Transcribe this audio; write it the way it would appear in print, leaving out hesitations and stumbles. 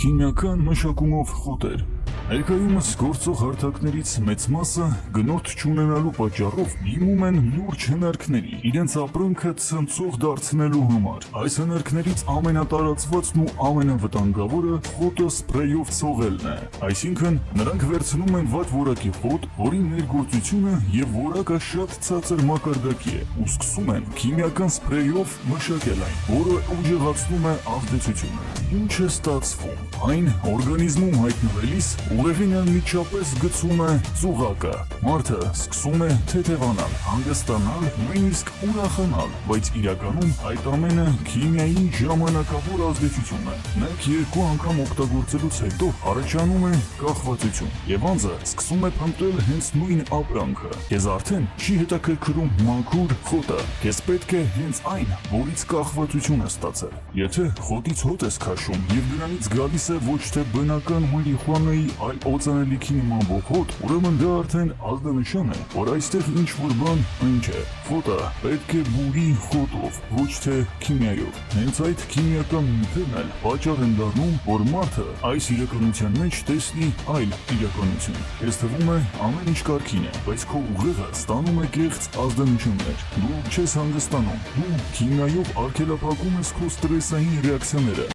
Քիմիական մշակումով խոտեր։ Ներկայումս գործող հարթակներից մեծ մասը գնորդ չունենալու պատճառով դիմում են լուրջ հնարքների, իրենց ապրանքը ցնցող դարձնելու համար։ Այս հնարքներից ամենատարածվածն ու ամենավտանգավորը խոտը սպրեյով ցողելն է։ Այսինքն նրանք վերցնում են վատ որակի խոտ, որի ներգործությունը եւ որակը շատ ցածր մակարդակի է, ու սկսում են քիմիական սպրեյով մշակել այն, որը ուժեղացնում է ազդեցությունը։ Ինչ է ստացվում։ Այն օրգանիզմում հայտնվելիս ուղեղին անմիջապես գցում է ծուղակը։ Մարդը սկսում է թեթևանալ, հանգստանալ, նույնիսկ ուրախանալ, բայց իրականում այդ ամենը քիմիայի ժամանակավոր ազդեցություն է։ 1-2 անգամ օգտագործելուց հետո առաջանում է կախվածություն, եւ անձը սկսում է փնտրել հենց նույն ապրանքը։ Քեզ արդեն չի հետաքրքրում մաքուր խոտը, քեզ պետք է հենց այն, որից կախվածություն ես ստացել։ Եթե խոտից հոտ ես քաշում եւ դրանից գալիս է ոչ թե բնական մարիխուանայի, այլ օծանելիքի նման բոխոտ, ուրեմն դա արդեն ազդանշան է, որ այստեղ ինչ-որ բան այն չէ։ Խոտը պետք է բուրի խոտով, ոչ թե քիմիայով։ Հենց այդ քիմիական նյութերն էլ պատճառ են դառնում, որ մարդը այս իրականության մեջ տեսնի այլ իրականություն։ Ես թվում է ամեն ինչ կարգին է, բայց քո ուղեղը ստանում է կեղծ ազդանշաններ։ Դու չես հանգստանում, դու քիմիայով արգելափակում ես քո ստրեսային ռեակցիաները։